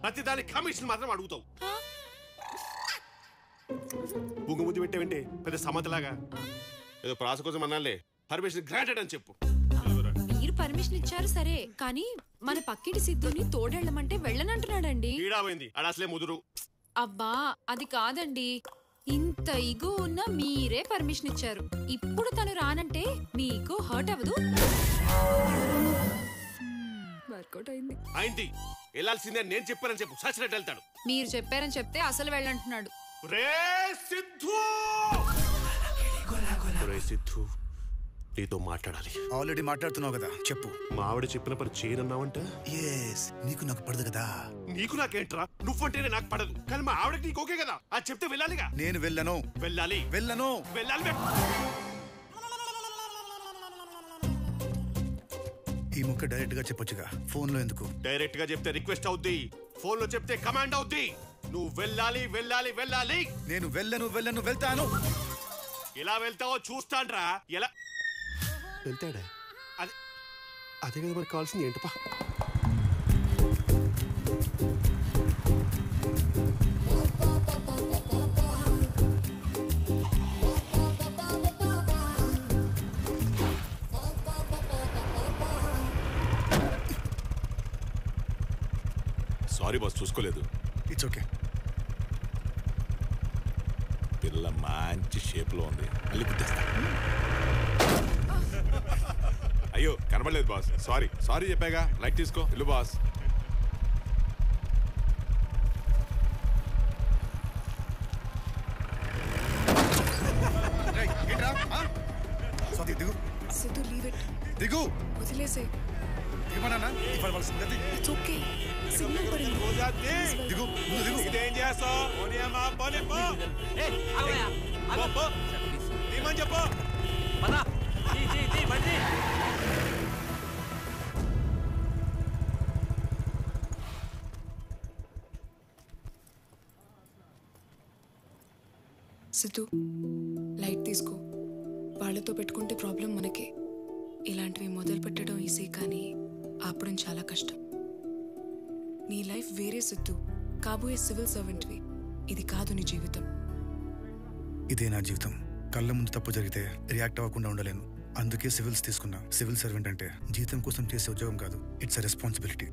ప్రతి దాని కమిషన్ మాత్రం అడుగుతావు. బుంగు ముద్దు పెట్టేవంటే పెద్ద సమతలాగా ఏదో ప్రాస కోసం అన్నాలే. పర్మిషన్ గ్రాంటెడ్ అని చెప్పు. మీరు పర్మిషన్ ఇచ్చారు సరే, కానీ మన పక్కింటి సిద్ధుని తోడెళ్ళమంటే వెళ్ళనంటున్నాడండి. ఈడాపోయింది అడ అసలే ముదురు. అబ్బా అది కాదండి, ఇంత ఇగో ఉన్న మీరే పర్మిషన్ ఇచ్చారు. ఇప్పుడు తను రానంటే మీకు హర్ట్ అవ్వదు? వర్కౌట్ అయింది. అయింది. వెళ్ళాల్సిందే నేను చెప్పానని చెప్పు. సచ్చినట్టు వెళ్తాడు. మీరు చెప్పారని చెప్తే అసలు వెళ్ళంటున్నాడు. రే సిద్ధు, రే సిద్ధు, నీతో మాట్లాడాలి. ఆల్రెడీ మాట్లాడుతున్నావు కదా, చెప్పు. మా ఆవిడ చెప్పిన పని చేయనన్నావంట. నీకు నాకు పడదు కదా. నీకు నాకేంట్రా, నువ్వంటేనే నాకు పడదు, కానీ మా ఆవిడకి నీకు ఓకే కదా. అది చెప్తే వెళ్ళాలిగా. నేను వెళ్ళను. వెళ్ళాలి. వెళ్ళను. వెళ్ళాలి. ఈ ముక్క డైరెక్ట్ గా చెప్పొచ్చుగా, ఫోన్ లో ఎందుకు? డైరెక్ట్ గా చెప్తే రిక్వెస్ట్ అవుద్ది, ఫోన్ లో చెప్తే కమాండ్ అవుద్ది. నువ్వు వెళ్ళాలి వెళ్ళాలి వెళ్ళాలి. నేను వెళ్ళను వెళ్ళను వెళ్తాను. ఎలా వెళ్తావో చూస్తాన్రా. ఎలా వెళ్తాడా? అదే అదే కదా మనకు కావాల్సింది. ఏంటపా సారీ బాస్, చూసుకోలేదు. It's okay. పిల్ల మంచి షేప్ లో ఉంది. మళ్ళీ గుర్తిస్తా. అయ్యో కనబడలేదు బాస్, సారీ. సారీ చెప్పాగా, లైట్ తీసుకో. ఇల్లు బాస్. దిగు దిగు. వదిలేసే. దిగు దిగు. ఇదేం చేస్తావు? చెప్పు. సిద్ధు, లైట్ తీసుకో. వాళ్ళతో పెట్టుకుంటే ప్రాబ్లం మనకే. ఇలాంటివి మొదలు పెట్టడం ఈజీ, కానీ ఆపడం చాలా కష్టం. నీ లైఫ్ వేరే సిద్ధు, కాబోయే సివిల్ సర్వెంట్వి. ఇది కాదు నీ జీవితం. ఇదే నా జీవితం. కళ్ళ ముందు తప్పు జరిగితే రియాక్ట్ అవ్వకుండా ఉండలేను. అందుకే సివిల్స్ తీసుకున్నా. సివిల్ సర్వెంట్ అంటే జీతం కోసం చేసే ఉద్యోగం కాదు, ఇట్స్ ఎ రెస్పాన్సిబిలిటీ.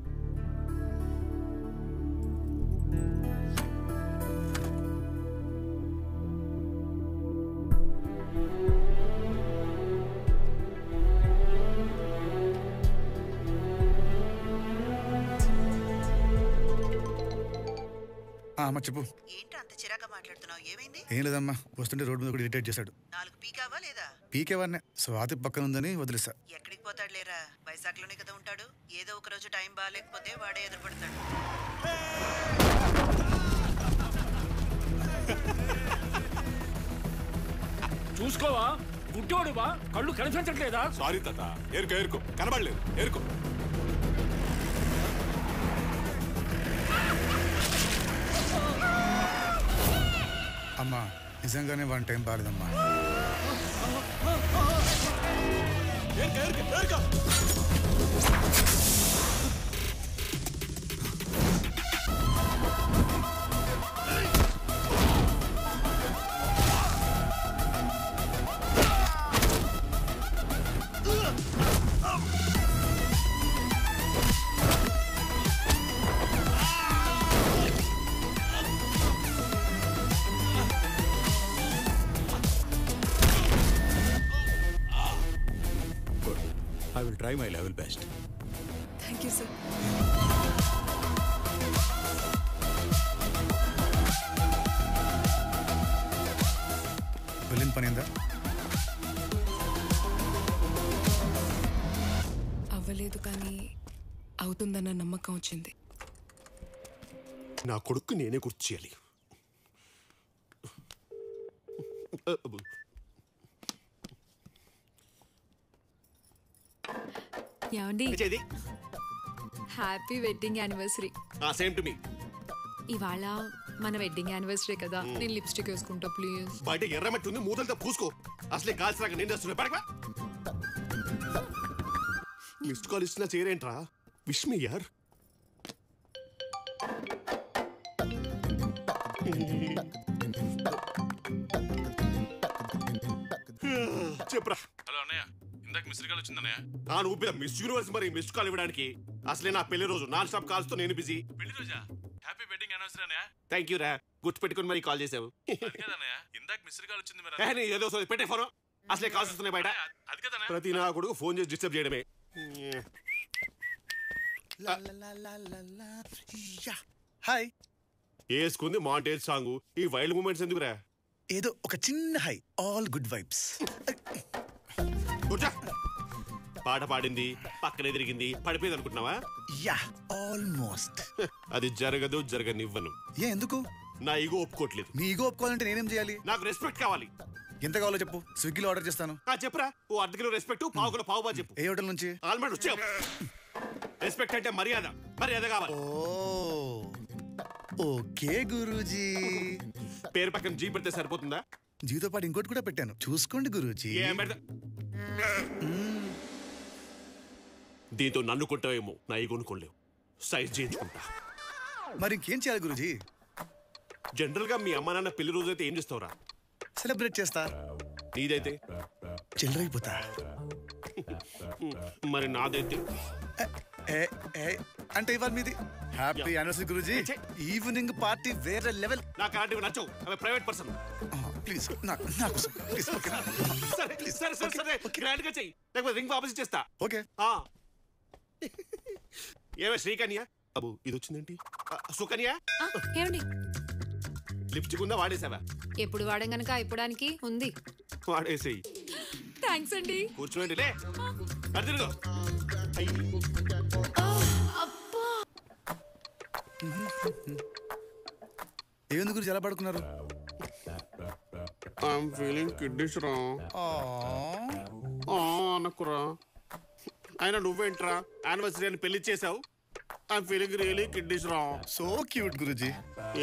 అమ్మ చెప్పు. ఏంటి అంత చిరాగా మాట్లాడుతున్నావు? ఏమైంది? ఏం లేదమ్మా, వస్తుంటే రోడ్డు మీద కూడా ఇరిటేట్ చేశాడు. 4 పీకావా లేదా? పీకేవాడినే. స్వాతి పక్కన ఉందని వదిలేసా. ఎక్కడికి పోతాడు లేరా, వైజాగ్లోనే కదా ఉంటాడు. ఏదో ఒక రోజు టైం బాగాలేకపోతే వాడే ఎదురుపడతాడు. చూసుకోవా, గుడ్డోడువా, కళ్ళు కనిపించట్లేదా? సారీ తాత, ఏరుకో ఏరుకో, కనబడలేదు, ఏరుకో. అమ్మా నిజంగానే వన్ టైం బాలేదమ్మా. I will try my level best. Thank you, sir. వెళ్ళిన పని ఏందా? అవ్వలేదు, కానీ అవుతుందన్న నమ్మకం వచ్చింది. నా కొడుకు నేనే గుర్తు చేయాలి. ఏమండి, happy wedding anniversary. Same to మీ. ఇవాళ మన వెడ్డింగ్ యానివర్సరీ కదా, నేను లిప్స్టిక్ వేసుకుంటా ప్లీజ్. బయట ఎర్రమట్టి ఉంది, మూతలతో పూసుకో. అసలే కాల్సినాక నేను వస్తున్నా. పడక మిస్డ్ కాల్ ఇస్తున్నా చేరేంట్రా. విష్ మీ యార్. చెప్పురా. హలో అన్నయ్య, ఇందాక మిస్డ్ కాల్ వచ్చిందన్నయ్య. నువ్వు మిస్ యూనివర్స్ మరి మిస్ కాల్ ఇవ్వడానికి. అసలే నా పెళ్లి రోజు నాన్ స్టాప్ కాల్స్ తో నేను బిజీ. పెళ్లి రోజా? హ్యాపీ వెడ్డింగ్ యానివర్సరీ అన్నయ్య. థ్యాంక్ యూ రా, గుర్తు పెట్టుకుని మరి కాల్ చేసావు. అది కదన్నయ్య, ఇందాక మిస్డ్ కాల్ వచ్చింది మరి. ఏదో పెట్టే ఫోన్. అసలే కాల్స్ వస్తున్నాయి బయట. అది కదన్నయ్య. ప్రతి నా కొడుకు ఫోన్ చేసి డిస్టర్బ్ చేయడమే. హాయ్. వేసుకుంది మాంటేజ్ సాంగ్. ఈ వైల్డ్ మూమెంట్స్ ఎందుకురా? ఏదో ఒక చిన్న హై, ఆల్ గుడ్ వైబ్స్. కూర్చో. పాట పాడింది, పక్కనే తిరిగింది, పడిపోయింది అనుకుంటున్నావా? Yeah, almost. అది జరగదు, జరగనివ్వను. ఎందుకు? నా ఈగో ఒప్పుకోవట్లేదు. నీ ఈగో ఒప్పుకోవాలంటే నేనేం చేయాలి? నాకు రెస్పెక్ట్ కావాలి. ఎంత కావాలో చెప్పు, స్విగ్గీలో ఆర్డర్ చేస్తాను. చెప్పురా. ఓ అర్ధ కిలో రెస్పెక్ట్, పావు కిలో పావు బా చెప్పు. ఏ హోటల్ నుంచి? ఆల్మండ్ వచ్చావు. రెస్పెక్ట్ అంటే మర్యాద, మర్యాద కావాలి. ఓకే గురూజీ. పేరు పక్కన జీ పెడితే సరిపోతుందా? జీతో పాటు ఇంకోటి కూడా పెట్టాను, చూసుకోండి గురూజీ. ఏం పెడతా? దీంతో నన్ను కొట్టావేమో, నా ఈగోను కొనలేవు. సైజ్ చేయించుకుంటా. మరి ఇంకేం చేయాలి గురూజీ? జనరల్ గా మీ అమ్మ నాన్న పెళ్లి రోజు అయితే ఏం చేస్తావురా? సెలబ్రేట్ చేస్తా. నీదైతే? చిల్లరైపోతా. మరి నాదైతే? అంటే ఇవాళ మీది. Happy anniversary Guruji. Evening party వేరే లెవెల్. నాకు అలాంటివి నచ్చవు, అవి ప్రైవేట్ పర్సన్. ప్లీజ్ సరే సరే సరే గ్రాండ్ గా చెయ్యి, లేకపోతే రింగ్ వాపస్ చేస్తా. ఓకే. ఏమే శ్రీకన్య? అబ్బు ఇది వచ్చిందేంటి? సుకన్య, ఏమండి లిప్స్టిక్ ఉందా? వాడేసావా? ఎప్పుడు వాడం గనక ఇప్పడానికి ఉంది. వాడేసేయి. థ్యాంక్స్ అండి. కూర్చోండి లే. అర్జునుడు ఏముంది గురించి ఎలా పడుకున్నారు? ఐఎమ్ ఫీలింగ్ కిడ్నీస్ రా. అనకురా. అయినా నువ్వేంట్రా యానివర్సరీ అని పెళ్లి చేసావు? ఐఎమ్ ఫీలింగ్ రియలీ కిడ్నీస్ రా. So cute Guruji.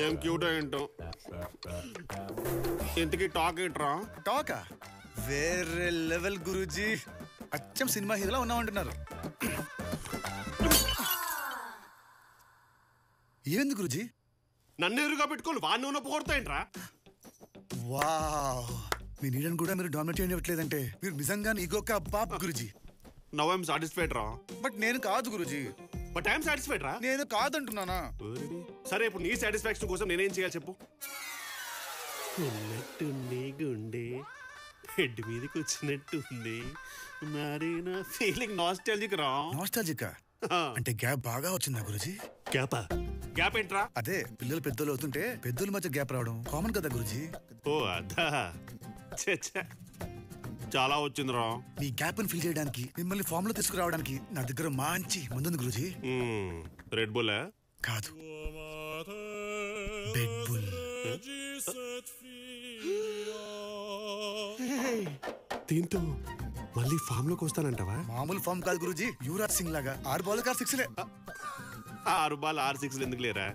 ఏం క్యూట్ ఏంటో. ఇంతకీ టాక్ ఏంట్రా? టాకా వేరే లెవెల్ గురూజీ. అచ్చం సినిమా హీరోలా ఉన్నామంటున్నారు. ఏంది గురూజీ? నన్ను ఎదురుగా పెట్టుకోని వాడిని ఉన్న పోగొడతాయంట్రా. వావ్, మీ నీడని కూడా మీరు డామినేట్ చేయట్లేదంటే మీరు నిజంగానే ఈగోకా బాప్ గురూజీ. నవ్ ఐఎమ్ సాటిస్ఫైడ్ రా. బట్ నేను కాదు గురూజీ. బట్ ఐఎమ్ సాటిస్ఫైడ్ రా. నేను కాదంటున్నానా? సరే ఇప్పుడు నీ సాటిస్ఫాక్షన్ కోసం నేనేం చేయాలి చెప్పు. ఉన్నట్టుంది గుండె హెడ్ మీదకి వచ్చినట్టుంది. మరి నా ఫీలింగ్ నాస్టాల్జిక్ రా. నాస్టాల్జికా? అంటే గ్యాప్ బాగా వచ్చిందా గురూజీ? గ్యాపా? గ్యాప్ ఏంట్రా? అదే పిల్లలు పెద్దలు అవుతుంటే పెద్దల మధ్య గ్యాప్ రావడం కామన్ కదా గురూజీ. ఓ అదా. చాలా వచ్చిందిరా. మీ గ్యాప్ ని ఫిల్ చేయడానికి, మిమ్మల్ని ఫామ్ లో తీసుకురావడానికి నా దగ్గర మంచి మందుంది గురూజీ. రెడ్ బుల్ కాదు, బెడ్ బుల్. దీంతో మళ్ళీ ఫామ్ లోకి వస్తానంటావా? మామూలు ఫామ్ కాదు గురూజీ, యువరాజ్ సింగ్ లాగా 6 బాల్ 6 6 బాల్ 6 ఎందుకు లేరా?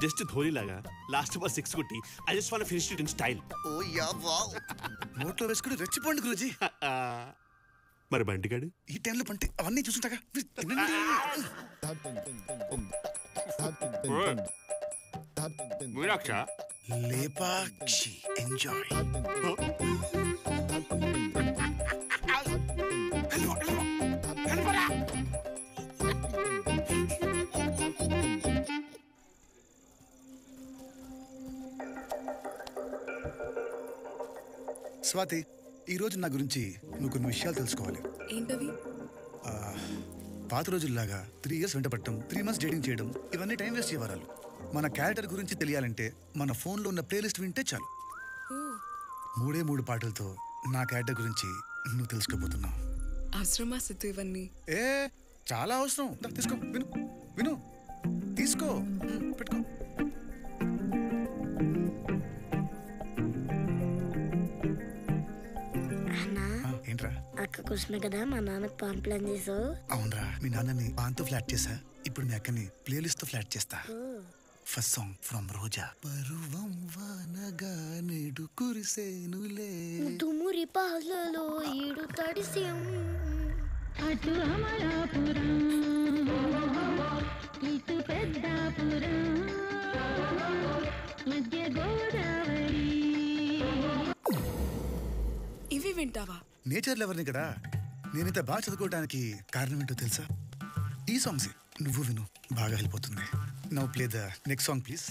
జస్ట్ ధోని లాగా లాస్ట్ బాల్ 6 కొట్టి I just want finish it in style. Oh yeah wow. నోట్లో వేసుకుని రెచ్చిపోండి గురూజీ. మరి బంటిగాడు ఈ టైంలో పంటే అవన్నీ చూసుంటాగా. మీనాక్ష లేపాక్షి ఎంజాయ్. స్వాతి, ఈరోజు నా గురించి నువ్వు కొన్ని విషయాలు తెలుసుకోవాలి. ఏంటవి? పాత రోజుల్లాగా 3 years వెంట పట్టడం, 3 months డేటింగ్ చేయడం, ఇవన్నీ టైం వేస్ట్ చేయవరాలు. మన క్యారెక్టర్ గురించి తెలియాలంటే మన ఫోన్లో ఉన్న ప్లేలిస్ట్ వింటే చాలు. 3 పాటలతో నా క్యారెక్టర్ గురించి నువ్వు తెలుసుకోబోతున్నావు. అవసరమా సిద్ధు ఇవన్నీ? చాలా అవసరం. తీసుకో, విను విను, తీసుకో, పెట్టుకో. ఏంట్రా? అక్క కోసమే కదా మా నాన్నకు పాన్ ప్లాన్ చేసావు. అవునరా, మీ నాన్నని పాన్తో ఫ్లాట్ చేసా, ఇప్పుడు మీ అక్కని ప్లేలిస్ట్ తో ఫ్లాట్ చేస్తా. ఫస్ట్ సాంగ్ ఫ్రమ్ రోజా. పరువం వానగా నేడు కురిసేనులే, తుమ్మురి పాలలో ఈడు తడిసియం, అటు అమలాపురం ఇటు పెద్దాపురం, మధ్య గోడ వింటావా? నేచర్ లెవర్ని కదా. నేనింత బాగా చదువుకోవడానికి కారణం ఏంటో తెలుసా? ఈ సాంగ్స్ నువ్వు విను, బాగా వెళ్ళిపోతుంది. Now play the next song please.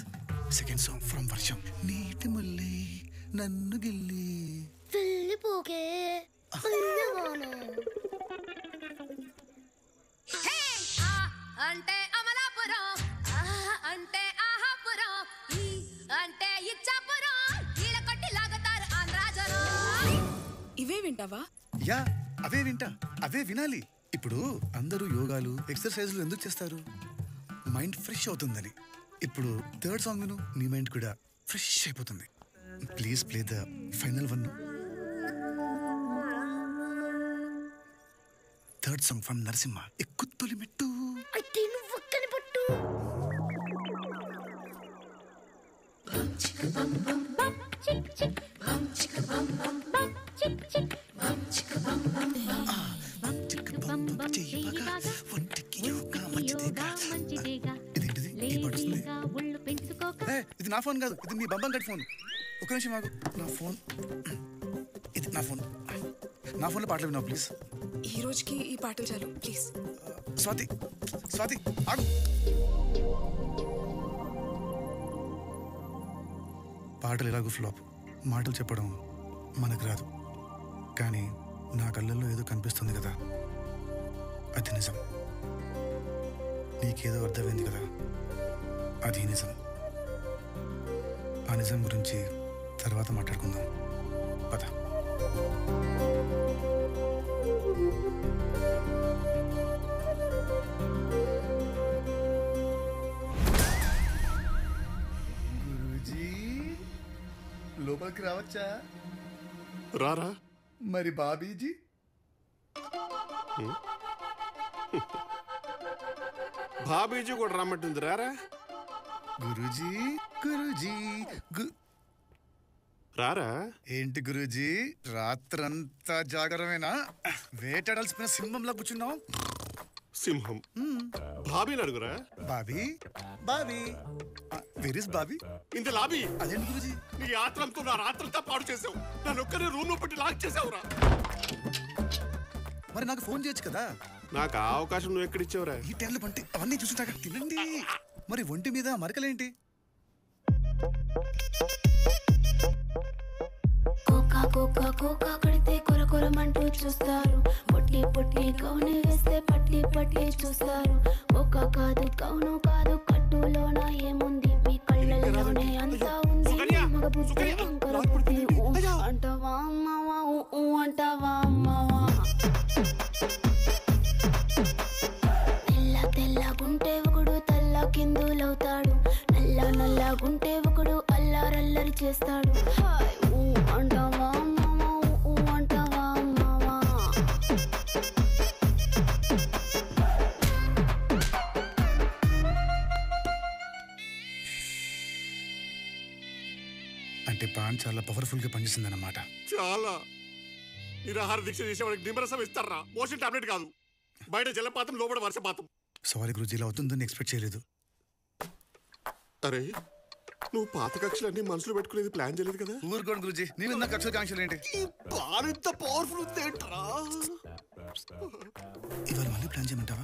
Second song from వర్షం. నీటి ముల్లి నన్ను గిల్లి వెళ్ళిపోకే అంటే అమలాపురం, అంటే ఆహాపురం, అంటే ఇచ్చాపురం, ఈల కొట్టి లాగుతారు ఆంధ్రాజరం. ఇవే వింటావా? యా, అవే వింటా, అవే వినాలి. ఇప్పుడు అందరూ యోగాలు ఎక్సర్సైజ్లు ఎందుకు చేస్తారు? మైండ్ ఫ్రెష్ అవుతుందని. ఇప్పుడు థర్డ్ సాంగ్ విను, నీ మైండ్ కూడా ఫ్రెష్ అయిపోతుంది. Please play the final one. Third song from Narasimha. ఎక్కు తొలి మెట్టు. అయితే నువ్వు ఒక్కని పట్టు. ఇదేంటిది? ఈ పాట వస్తుంది. ఇది నా ఫోన్ కాదు, ఇది మీ బంబం గడి ఫోన్. ఒక నిమిషం ఆగు. నా ఫోన్, ఇది నా ఫోన్. నా ఫోన్లో పాటలు విన్నావు ప్లీజ్. ఈ రోజుకి ఈ పాటలు చాలు ప్లీజ్. స్వాతి, స్వాతి ఆగు. పాటలు ఎలాగో ఫ్లాప్. మాటలు చెప్పడం మనకు రాదు. కానీ నా కళ్ళల్లో ఏదో కనిపిస్తుంది కదా, అది నిజం. నీకేదో అర్థమైంది కదా, అది నిజం. ఆ నిజం గురించి తర్వాత మాట్లాడుకుందాం. పద. గురూజీ, లోపలికి రావచ్చా? రారా. మరి బాబీజీ? బాబీజీ కూడా రమ్మంటుంది, రారా. గురూజీ, గురూజీ, రారా. ఏంటి గురూజీ, రాత్రంతా జాగరమేనా? వేటాడాల్సిన సింహంలా కూర్చున్నావు. సింహం బాబీని అడుగురా. Bobby, Bobby, where is Bobby? ఇంత లాబీ. అదేంటి గురూజీ? నీ ఆత్రంతో నా రాత్రంతా పాడు చేసావు. నన్ను ఒక్కనే రూమ్ లో పెట్టి లాక్ చేసావురా. మరి నాకు ఫోన్ చేయొచ్చు కదా. నాకు ఆ అవకాశం నువ్వు ఎక్కడిచ్చావురా? ఈ టైంలో పంటి అవన్నీ చూసుంటాక తినండి. మరి ఒంటి మీద మరకలేంటి? కోకా కోకా కోకా కడితే కొర కొరమంటూ చూస్తారు. పొట్టి పొట్టి కౌని వేస్తే పట్టి పట్టి చూస్తారు. కోకా కాదు కౌను కాదు, కట్టులోన ఏముంది? మీ కళ్ళల్లోనే అంతా ఉంది. మగ బుద్ధి వంకర బుద్ధి. అంటావా అమ్మావా, అంటావా అమ్మావా? తెల్ల తెల్లగుంటే ఒకడు తెల్ల కిందులవుతాడు. నల్ల నల్లగుంటే ఒకడు అల్లారల్లరి చేస్తాడు. అంటావా అమ్మావా, అంటావా అమ్మావా? అంటే పాన్ చాలా పవర్ఫుల్ గా పనిచేసింది అన్నమాట. చాలా. నిరాహార దీక్ష చేసేవాడికి నిమ్మరసం ఇస్తారా? మోషన్ టాబ్లెట్ కాదు. బయట జలపాతం, లోపల వర్షపాతం. సారీ గురూజీ, ఇలా అవుతుందని ఎక్స్పెక్ట్ చేయలేదు. అరే, నువ్వు పాత కక్షలన్నీ మనసులో పెట్టుకునేది ప్లాన్ చేయలేదు కదా? ఊరుకోండి గురూజీ, నేను ఇంత కక్షల కాంక్షలు ఏంటి? బాగా పవర్ఫుల్ ఉంది ఏంట్రా? ఇవాళ మళ్ళీ ప్లాన్ చేయమంటావా?